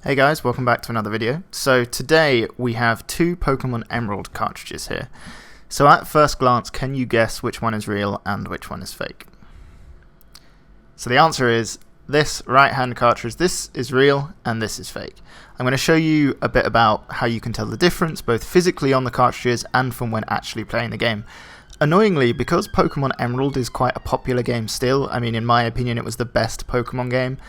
Hey guys, welcome back to another video. So today we have two Pokemon Emerald cartridges here. So at first glance, can you guess which one is real and which one is fake? So the answer is this right hand cartridge, this is real and this is fake. I'm going to show you a bit about how you can tell the difference both physically on the cartridges and from when actually playing the game. Annoyingly, because Pokemon Emerald is quite a popular game still, I mean in my opinion it was the best Pokemon game,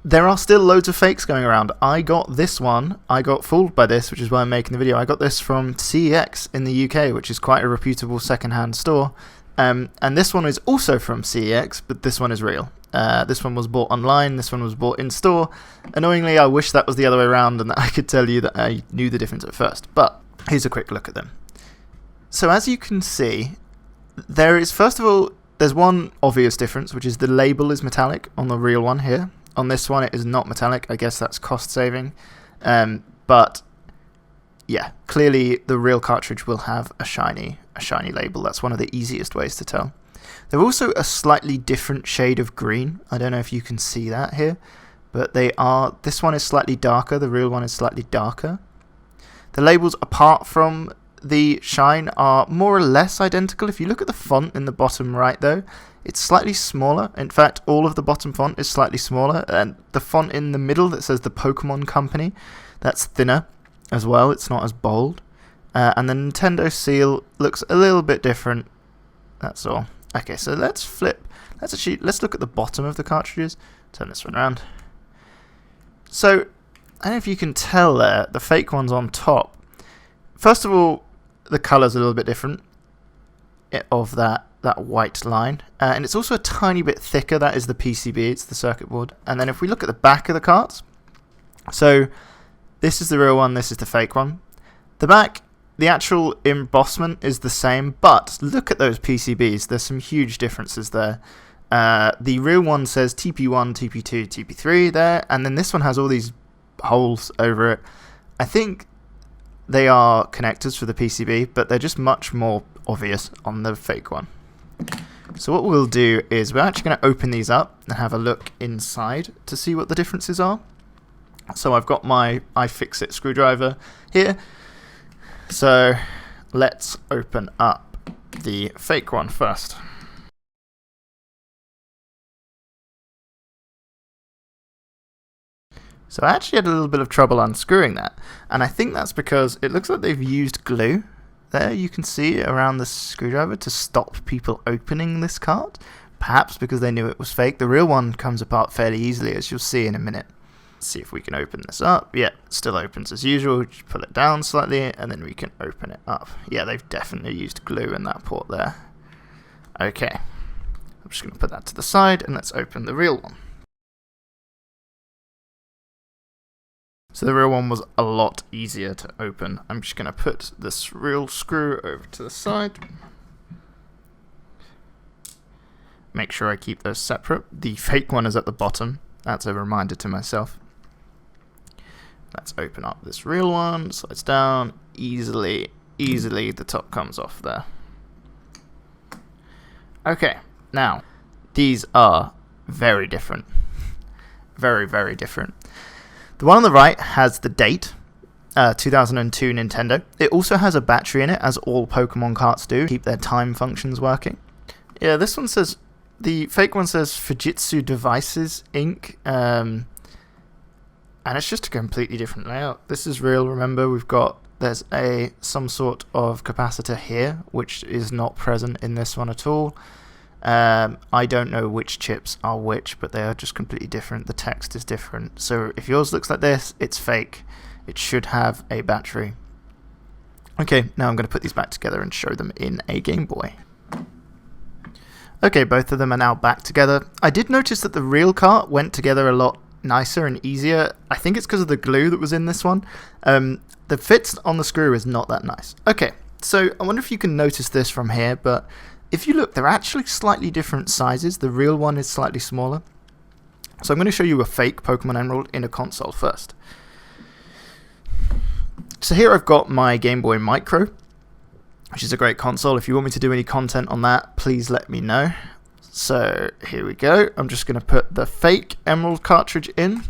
there are still loads of fakes going around. I got this one, I got fooled by this, which is why I'm making the video. I got this from CEX in the UK, which is quite a reputable second-hand store. And this one is also from CEX, but this one is real. This one was bought online, this one was bought in store. Annoyingly, I wish that was the other way around and that I could tell you that I knew the difference at first. But here's a quick look at them. So as you can see, there is, first of all, there's one obvious difference, which is the label is metallic on the real one here. On this one it is not metallic. I guess that's cost saving. But yeah, clearly the real cartridge will have a shiny label. That's one of the easiest ways to tell. They're also a slightly different shade of green. I don't know if you can see that here, but they are. This one is slightly darker, the real one is slightly darker. The labels, apart from the shine, are more or less identical. If you look at the font in the bottom right though, it's slightly smaller. In fact, all of the bottom font is slightly smaller, and the font in the middle that says the Pokémon Company, that's thinner as well, it's not as bold. And the Nintendo seal looks a little bit different, that's all. Okay, so let's look at the bottom of the cartridges. Turn this one around. So, I don't know if you can tell there, the fake one's on top. First of all, the colour's a little bit different of that white line, and it's also a tiny bit thicker. That is the PCB, it's the circuit board. And then if we look at the back of the cards, so this is the real one, this is the fake one. The back, the actual embossment is the same, but look at those PCBs, there's some huge differences there. The real one says TP1, TP2, TP3 there, and then this one has all these holes over it. I think they are connectors for the PCB, but they're just much more obvious on the fake one. So what we'll do is we're actually going to open these up and have a look inside to see what the differences are. So I've got my iFixit screwdriver here. So let's open up the fake one first. So I actually had a little bit of trouble unscrewing that, and I think that's because it looks like they've used glue. There you can see around the screwdriver to stop people opening this card, perhaps because they knew it was fake. The real one comes apart fairly easily, as you'll see in a minute. Let's see if we can open this up. Yeah, it still opens as usual. Just pull it down slightly and then we can open it up. Yeah, they've definitely used glue in that port there. Okay, I'm just going to put that to the side and let's open the real one. So the real one was a lot easier to open. I'm just going to put this real screw over to the side. Make sure I keep those separate. The fake one is at the bottom. That's a reminder to myself. Let's open up this real one. Slides down. Easily the top comes off there. Okay, now these are very different. Very, very different. The one on the right has the date, 2002 Nintendo. It also has a battery in it, as all Pokemon carts do, keep their time functions working. Yeah, this one says, the fake one says Fujitsu Devices Inc. And it's just a completely different layout. This is real, remember, there's some sort of capacitor here, which is not present in this one at all. I don't know which chips are which, but they are just completely different. The text is different. So if yours looks like this, it's fake. It should have a battery. Okay, now I'm going to put these back together and show them in a Game Boy. Okay, both of them are now back together. I did notice that the real cart went together a lot nicer and easier. I think it's because of the glue that was in this one. The fit on the screw is not that nice. Okay, so I wonder if you can notice this from here, but if you look, they're actually slightly different sizes. The real one is slightly smaller. So I'm going to show you a fake Pokemon Emerald in a console first. So here I've got my Game Boy Micro, which is a great console. If you want me to do any content on that, please let me know. So here we go. I'm just going to put the fake Emerald cartridge in.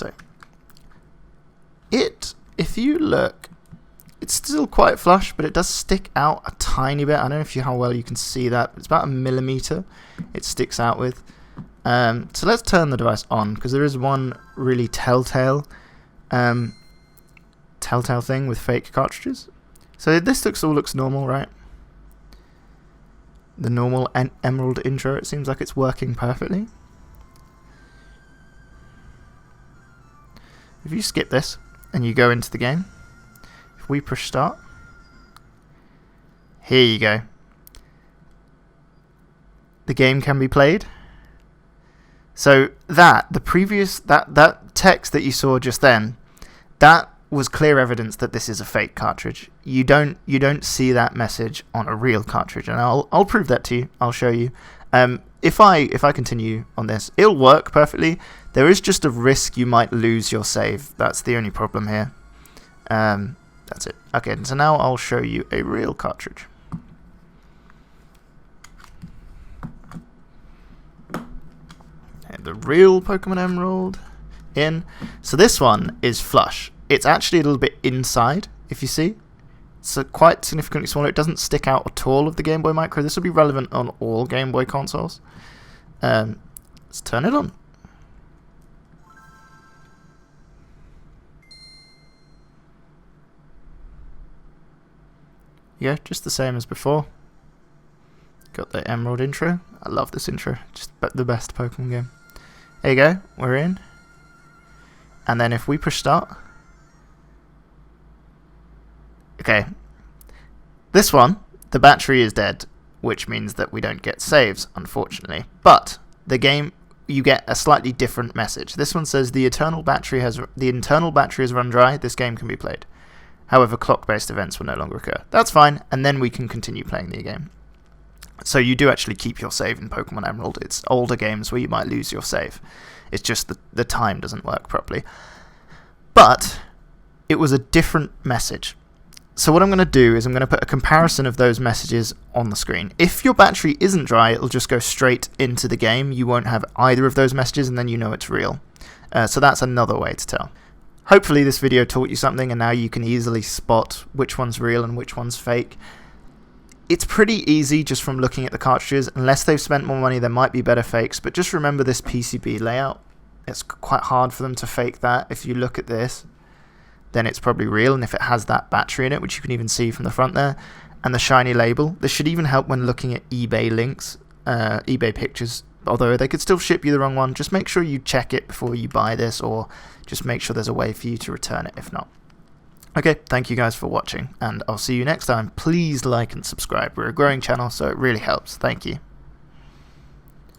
So if you look, it's still quite flush, but it does stick out a tiny bit. I don't know how well you can see that, but it's about 1 millimeter it sticks out with. So let's turn the device on, because there is one really telltale thing with fake cartridges. So this all looks normal, right? The normal Emerald intro, it seems like it's working perfectly. If you skip this and you go into the game, if we push start, here you go. The game can be played. So that text that you saw just then, that was clear evidence that this is a fake cartridge. You don't see that message on a real cartridge, and I'll prove that to you. I'll show you. If I continue on this, it'll work perfectly. There is just a risk you might lose your save. That's the only problem here. That's it. Okay, so now I'll show you a real cartridge. The real Pokemon Emerald in. So this one is flush. It's actually a little bit inside, if you see. It's quite significantly smaller. It doesn't stick out at all of the Game Boy Micro. This will be relevant on all Game Boy consoles. Let's turn it on. Yeah, just the same as before. Got the Emerald intro. I love this intro. Just the best Pokemon game. There you go. We're in. And then if we push start. Okay. This one, the battery is dead, which means that we don't get saves, unfortunately. But the game, you get a slightly different message. This one says the internal battery has run dry. This game can be played. However, clock-based events will no longer occur. That's fine, and then we can continue playing the game. So you do actually keep your save in Pokemon Emerald. It's older games where you might lose your save. It's just the time doesn't work properly. But it was a different message. So what I'm going to do is I'm going to put a comparison of those messages on the screen. If your battery isn't dry, it'll just go straight into the game. You won't have either of those messages, and then you know it's real. So that's another way to tell. Hopefully this video taught you something, and now you can easily spot which one's real and which one's fake. It's pretty easy just from looking at the cartridges. Unless they've spent more money, there might be better fakes, but just remember this PCB layout. It's quite hard for them to fake that. If you look at this, then it's probably real, and if it has that battery in it, which you can even see from the front there, and the shiny label, this should even help when looking at eBay links, eBay pictures. Although they could still ship you the wrong one, just make sure you check it before you buy this, or just make sure there's a way for you to return it if not. Okay, thank you guys for watching, and I'll see you next time. Please like and subscribe. We're a growing channel, so it really helps. Thank you.